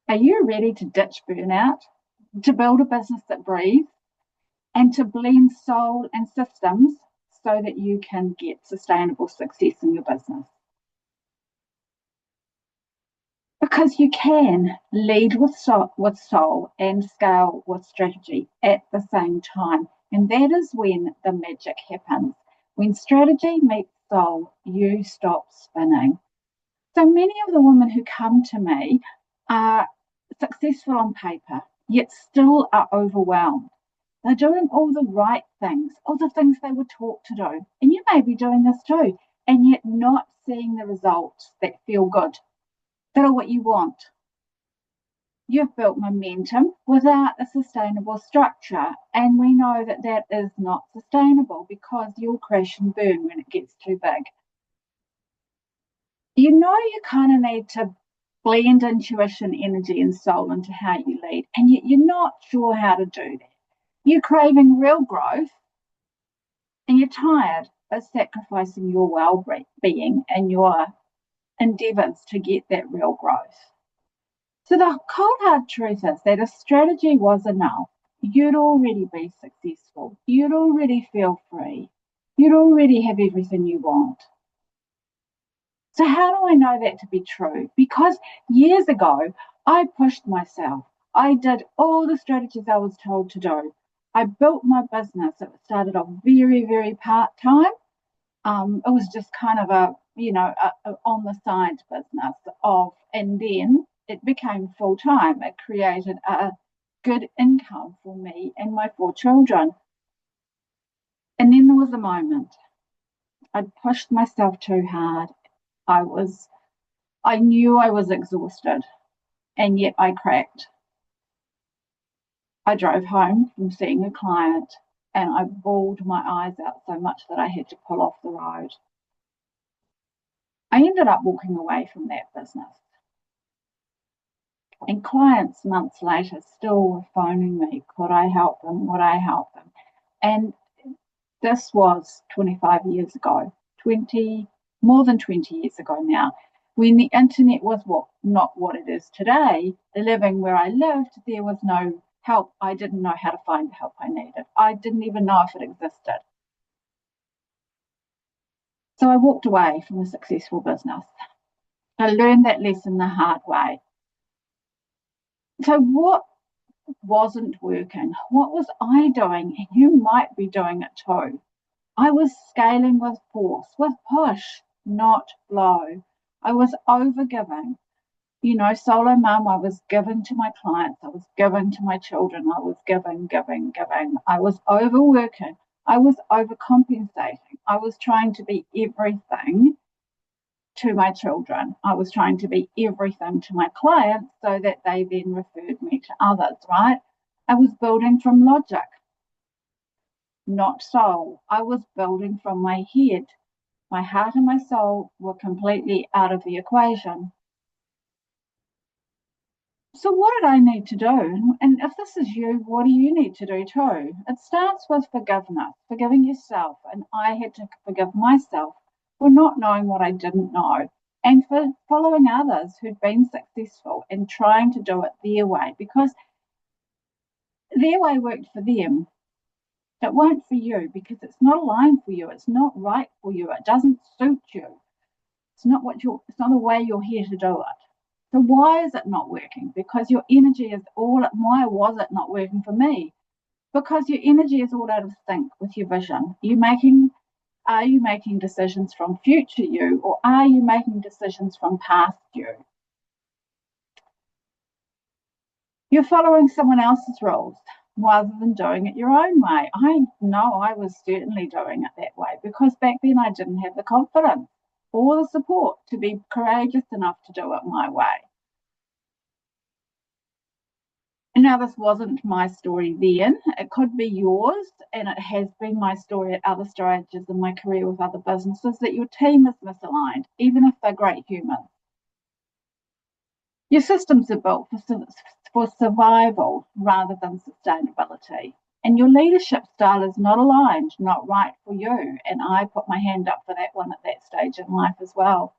Are you ready to ditch burnout, to build a business that breathes, and to blend soul and systems so that you can get sustainable success in your business? Because you can lead with soul and scale with strategy at the same time. And that is when the magic happens. When strategy meets soul, you stop spinning. So many of the women who come to me are successful on paper, yet still are overwhelmed. They're doing all the right things, all the things they were taught to do. And you may be doing this too, and yet not seeing the results that feel good, that are what you want. You've built momentum without a sustainable structure, and we know that that is not sustainable because you'll crash and burn when it gets too big. You kind of need to blend intuition, energy, and soul into how you lead, and yet you're not sure how to do that. You're craving real growth, and you're tired of sacrificing your well-being and your endeavours to get that real growth. So the cold hard truth is that if strategy was enough, you'd already be successful. You'd already feel free. You'd already have everything you want. So how do I know that to be true? Because years ago, I pushed myself. I did all the strategies I was told to do. I built my business. It started off very, very part-time. It was just kind of a on the side business and then it became full-time. It created a good income for me and my 4 children. And then there was a moment. I'd pushed myself too hard. I knew I was exhausted, and yet I cracked. I drove home from seeing a client and I bawled my eyes out so much that I had to pull off the road. I ended up walking away from that business. And clients months later still were phoning me, could I help them? Would I help them? And this was 25 years ago, more than 20 years ago now, when the internet was not what it is today. Living where I lived, there was no help. I didn't know how to find the help I needed. I didn't even know if it existed. So I walked away from a successful business. I learned that lesson the hard way. So what wasn't working? What was I doing? And you might be doing it too. I was scaling with force, with push, not flow. I was overgiving. Solo mum, I was giving to my clients. I was giving to my children. I was giving. I was overworking. I was overcompensating. I was trying to be everything to my children. I was trying to be everything to my clients so that they then referred me to others, right? I was building from logic, not soul. I was building from my head. My heart and my soul were completely out of the equation. So what did I need to do? And if this is you, what do you need to do too? It starts with forgiveness, forgiving yourself. And I had to forgive myself for not knowing what I didn't know and for following others who'd been successful and trying to do it their way because their way worked for them. It won't for you because it's not aligned for you. It's not right for you. It doesn't suit you. It's not the way you're here to do it. So why is it not working? Because your energy is why was it not working for me? Because your energy is all out of sync with your vision. Are you making decisions from future you or are you making decisions from past you? You're following someone else's rules rather than doing it your own way. I know I was certainly doing it that way because back then I didn't have the confidence or the support to be courageous enough to do it my way. And now this wasn't my story then. It could be yours, and it has been my story at other stages in my career with other businesses that your team is misaligned, even if they're great humans. Your systems are built for survival rather than sustainability. And your leadership style is not aligned, not right for you. And I put my hand up for that one at that stage in life as well.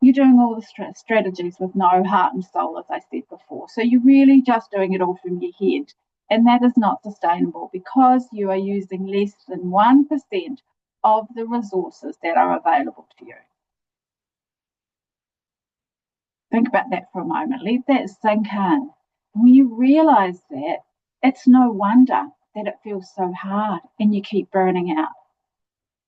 You're doing all the strategies with no heart and soul, as I said before. So you're really just doing it all from your head. And that is not sustainable because you are using less than 1% of the resources that are available to you. Think about that for a moment. Let that sink in. When you realize that, it's no wonder that it feels so hard and you keep burning out.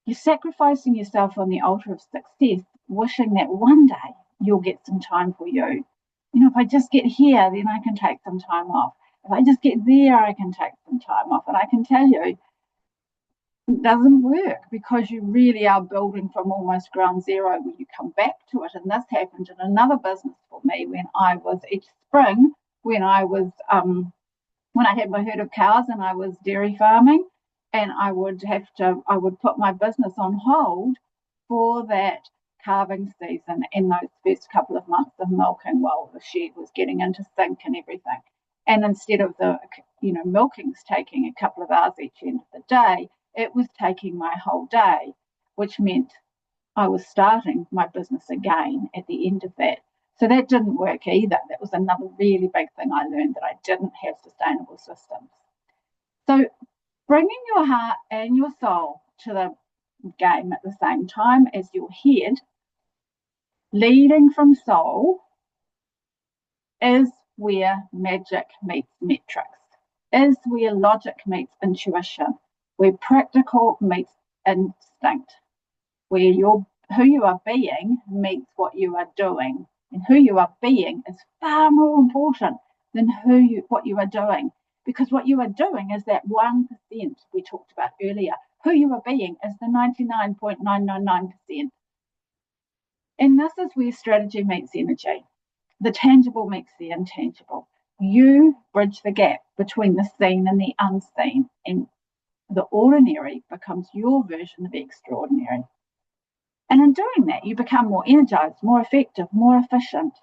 You're sacrificing yourself on the altar of success, wishing that one day you'll get some time for you. If I just get here, then I can take some time off. If I just get there, I can take some time off. And I can tell you, it doesn't work because you really are building from almost ground zero when you come back to it. And this happened in another business for me when I was each spring, when I had my herd of cows and I was dairy farming, and I would put my business on hold for that calving season in those first couple of months of milking while the shed was getting into sync and everything. And instead of the milking's taking a couple of hours each end of the day, it was taking my whole day, which meant I was starting my business again at the end of that. So that didn't work either. That was another really big thing I learned, that I didn't have sustainable systems. So bringing your heart and your soul to the game at the same time as your head, leading from soul, is where magic meets metrics, is where logic meets intuition, where practical meets instinct, where who you are being meets what you are doing. And who you are being is far more important than what you are doing, because what you are doing is that 1% we talked about earlier. Who you are being is the 99.999%. And this is where strategy meets energy. The tangible meets the intangible. You bridge the gap between the seen and the unseen, and the ordinary becomes your version of the extraordinary. And in doing that, you become more energized, more effective, more efficient.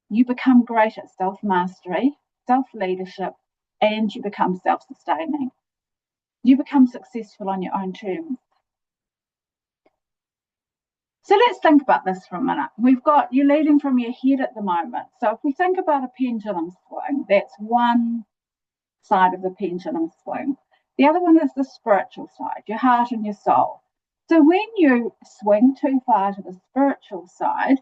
You become great at self-mastery, self-leadership, and you become self-sustaining. You become successful on your own terms. So let's think about this for a minute. You're leading from your head at the moment. So if we think about a pendulum swing, that's one side of the pendulum swing. The other one is the spiritual side, your heart and your soul. So when you swing too far to the spiritual side,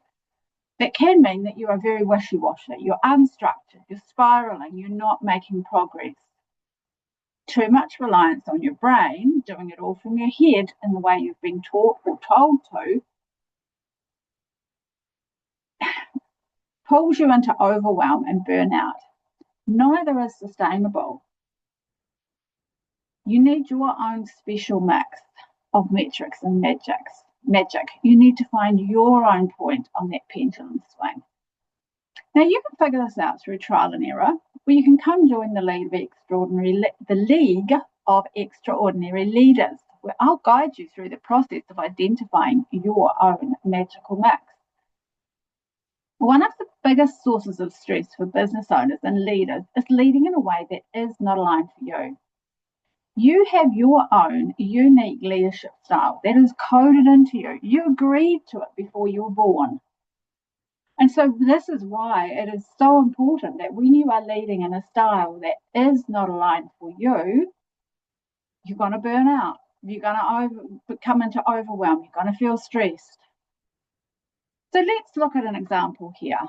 that can mean that you are very wishy-washy, you're unstructured, you're spiraling, you're not making progress. Too much reliance on your brain, doing it all from your head in the way you've been taught or told to, pulls you into overwhelm and burnout. Neither is sustainable. You need your own special mix of metrics and magic. You need to find your own point on that pendulum swing. Now you can figure this out through trial and error, or you can come join the League of Extraordinary Leaders, where I'll guide you through the process of identifying your own magical mix. One of the biggest sources of stress for business owners and leaders is leading in a way that is not aligned for you. You have your own unique leadership style that is coded into you. You agreed to it before you were born. And so this is why it is so important that when you are leading in a style that is not aligned for you, you're going to burn out. You're going to come into overwhelm. You're going to feel stressed. So let's look at an example here.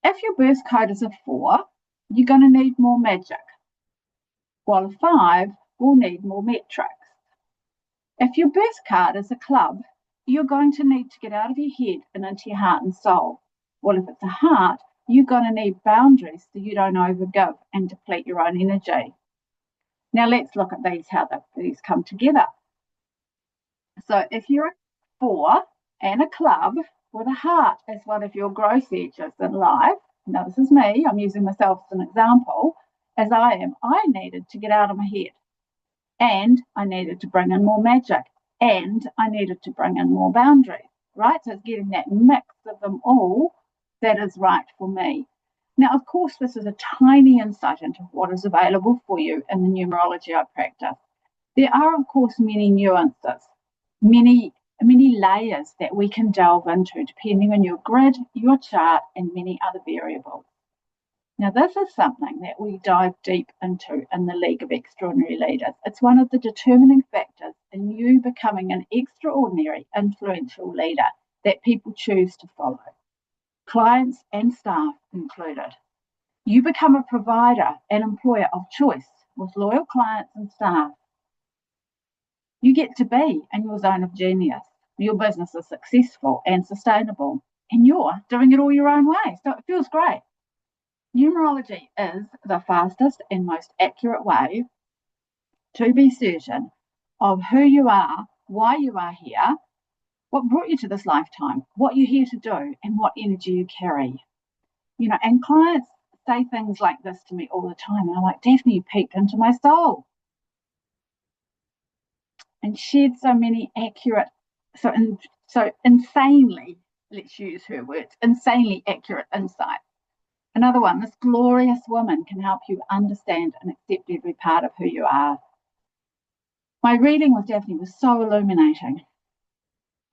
If your birth code is a 4, you're going to need more magic, while a 5 will need more metrics. If your birth card is a club, you're going to need to get out of your head and into your heart and soul. Well, if it's a heart, you're going to need boundaries so you don't overgive and deplete your own energy. Now let's look at these, how these come together. So if you're a 4 and a club with a heart as one of your growth edges in life, now this is me, I'm using myself as an example, as I needed to get out of my head, and I needed to bring in more magic, and I needed to bring in more boundaries, right? So it's getting that mix of them all that is right for me. Now, of course, this is a tiny insight into what is available for you in the numerology I practice. There are, of course, many nuances, many many layers that we can delve into depending on your grid, your chart, and many other variables. Now, this is something that we dive deep into in the League of Extraordinary Leaders. It's one of the determining factors in you becoming an extraordinary, influential leader that people choose to follow, clients and staff included. You become a provider and employer of choice with loyal clients and staff. You get to be in your zone of genius. Your business is successful and sustainable, and you're doing it all your own way, so it feels great. Numerology is the fastest and most accurate way to be certain of who you are, why you are here, what brought you to this lifetime, what you're here to do, and what energy you carry. And clients say things like this to me all the time. And I'm like, Daphne, you peeked into my soul. And shared so many accurate, so insanely, let's use her words, insanely accurate insight. Another one, this glorious woman can help you understand and accept every part of who you are. My reading with Daphne was so illuminating.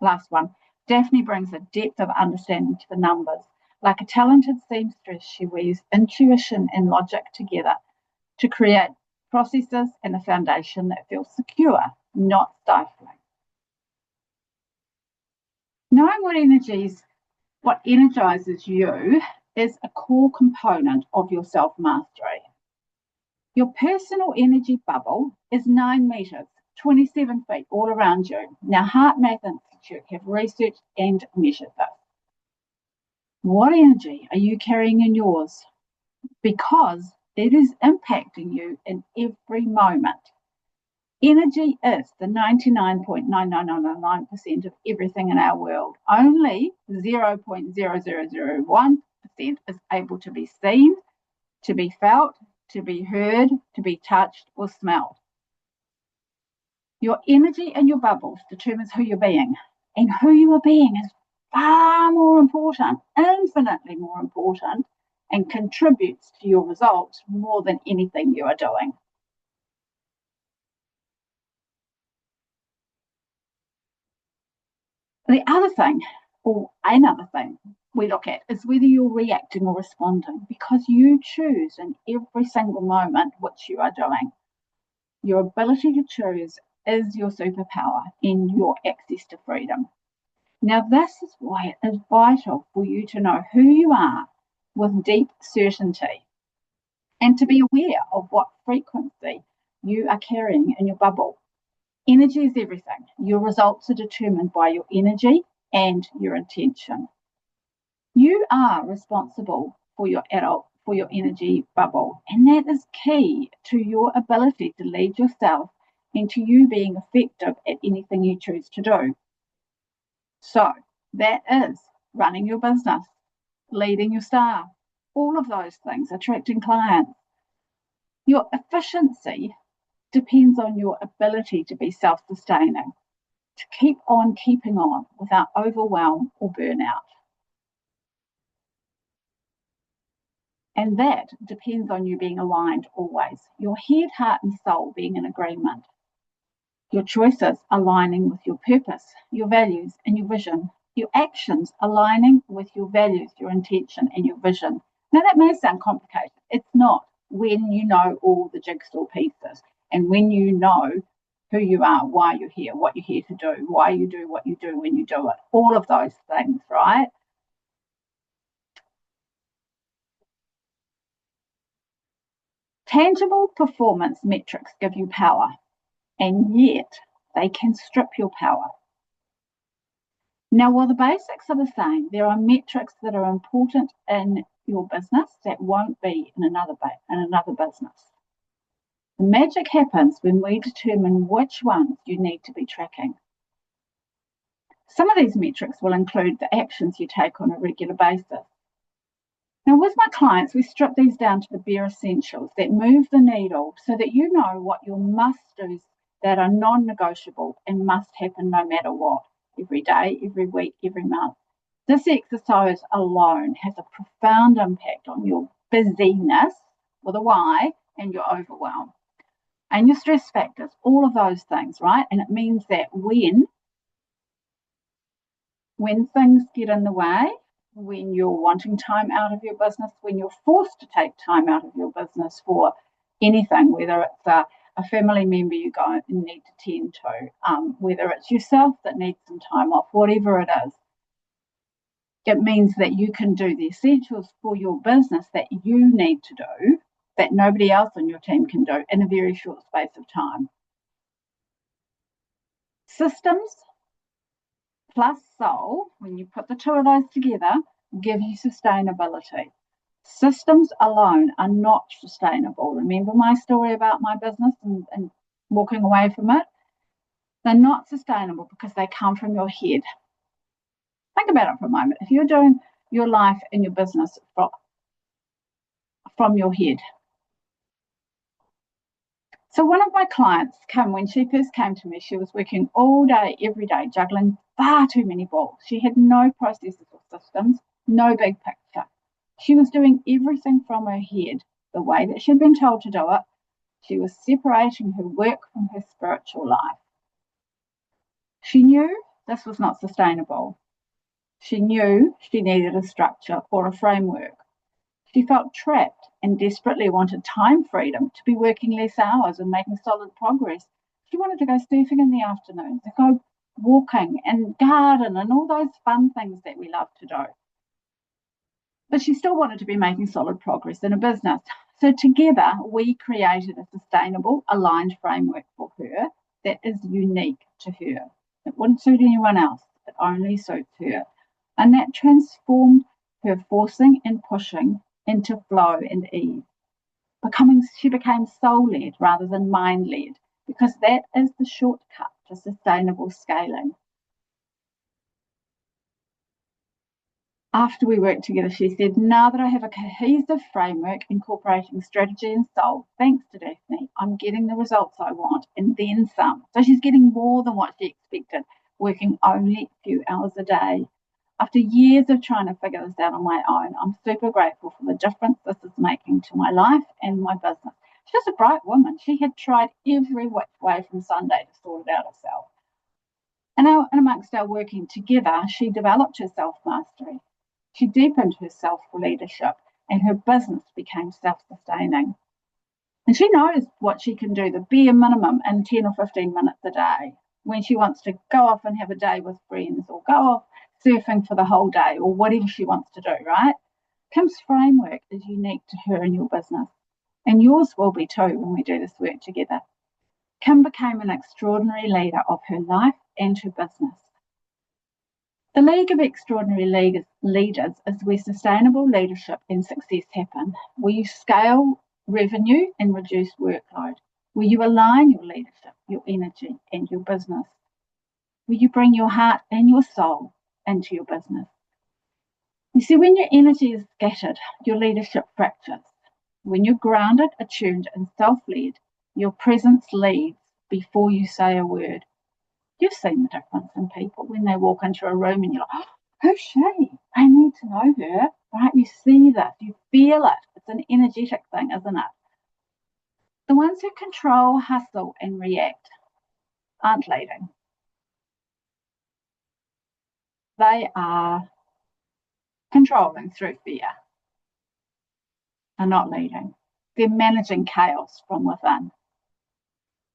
Last one, Daphne brings a depth of understanding to the numbers. Like a talented seamstress, she weaves intuition and logic together to create processes and a foundation that feels secure, not stifling. Knowing what energizes you is a core component of your self-mastery. Your personal energy bubble is 9 meters, 27 feet all around you. Now, Heart Math Institute have researched and measured this. What energy are you carrying in yours? Because it is impacting you in every moment. Energy is the 99.99999% of everything in our world. Only 0.0001% is able to be seen, to be felt, to be heard, to be touched or smelled. Your energy and your bubbles determines who you're being, and who you are being is far more important, infinitely more important, and contributes to your results more than anything you are doing. The other thing, or another thing we look at, is whether you're reacting or responding, because you choose in every single moment what you are doing. Your ability to choose is your superpower and your access to freedom. Now, this is why it is vital for you to know who you are with deep certainty and to be aware of what frequency you are carrying in your bubble. Energy is everything. Your results are determined by your energy and your intention. You are responsible for your energy bubble, and that is key to your ability to lead yourself and to you being effective at anything you choose to do. So that is running your business, leading your staff, all of those things, attracting clients. Your efficiency depends on your ability to be self-sustaining, to keep on keeping on without overwhelm or burnout. And that depends on you being aligned always, your head, heart, and soul being in agreement. Your choices aligning with your purpose, your values, and your vision. Your actions aligning with your values, your intention, and your vision. Now, that may sound complicated. It's not, when you know all the jigsaw pieces and when you know who you are, why you're here, what you're here to do, why you do what you do when you do it. All of those things, right? Tangible performance metrics give you power, and yet they can strip your power. Now, while the basics are the same, there are metrics that are important in your business that won't be in another business. The magic happens when we determine which ones you need to be tracking. Some of these metrics will include the actions you take on a regular basis. Now, with my clients, we strip these down to the bare essentials that move the needle so that you know what your must-dos that are non-negotiable and must happen no matter what, every day, every week, every month. This exercise alone has a profound impact on your busyness, with a Y, and your overwhelm, and your stress factors, all of those things, right? And it means that when When things get in the way, when you're wanting time out of your business, when you're forced to take time out of your business for anything, whether it's a family member you go and need to tend to, whether it's yourself that needs some time off, whatever it is, it means that you can do the essentials for your business that you need to do that nobody else on your team can do in a very short space of time. Systems plus soul, when you put the two of those together, give you sustainability. Systems alone are not sustainable. Remember my story about my business and walking away from it? They're not sustainable because they come from your head. Think about it for a moment. If you're doing your life and your business from your head. So one of my clients when she first came to me, she was working all day, every day, juggling far too many balls. She had no processes or systems, no big picture. She was doing everything from her head, the way that she'd been told to do it. She was separating her work from her spiritual life. She knew this was not sustainable. She knew she needed a structure or a framework. She felt trapped and desperately wanted time freedom to be working less hours and making solid progress. She wanted to go surfing in the afternoon, to go walking and garden and all those fun things that we love to do. But she still wanted to be making solid progress in a business. So together we created a sustainable, aligned framework for her that is unique to her. It wouldn't suit anyone else. It only suits her. And that transformed her forcing and pushing into flow and ease. She became soul-led rather than mind-led, because that is the shortcut to sustainable scaling. After we worked together, she said, now that I have a cohesive framework incorporating strategy and soul, thanks to Daphne, I'm getting the results I want and then some. So she's getting more than what she expected, working only a few hours a day. After years of trying to figure this out on my own, I'm super grateful for the difference this is making to my life and my business. She's a bright woman. She had tried every which way from Sunday to sort it out herself. And amongst our working together, she developed her self-mastery. She deepened her self-leadership and her business became self-sustaining. And she knows what she can do, the bare minimum, in 10 or 15 minutes a day. When she wants to go off and have a day with friends or go off surfing for the whole day or whatever she wants to do, right? Kim's framework is unique to her and your business. And yours will be too when we do this work together. Kim became an extraordinary leader of her life and her business. The League of Extraordinary Leaders is where sustainable leadership and success happen, where you scale revenue and reduce workload, where you align your leadership, your energy, and your business, where you bring your heart and your soul into your business. You see, when your energy is scattered, your leadership fractures. When you're grounded, attuned, and self-led, your presence leads before you say a word. You've seen the difference in people when they walk into a room and you're like, oh, who's she? I need to know her, right? You see this, you feel it. It's an energetic thing, isn't it? The ones who control, hustle, and react aren't leading. They are controlling through fear and not leading. They're managing chaos from within.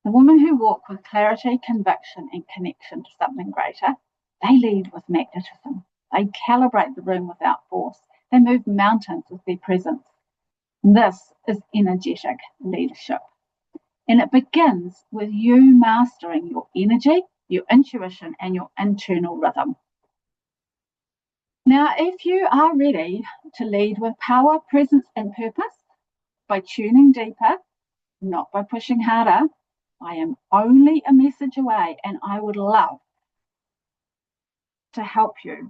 The women who walk with clarity, conviction, and connection to something greater, they lead with magnetism. They calibrate the room without force. They move mountains with their presence. This is energetic leadership. And it begins with you mastering your energy, your intuition, and your internal rhythm. Now, if you are ready to lead with power, presence, and purpose, by tuning deeper, not by pushing harder, I am only a message away, and I would love to help you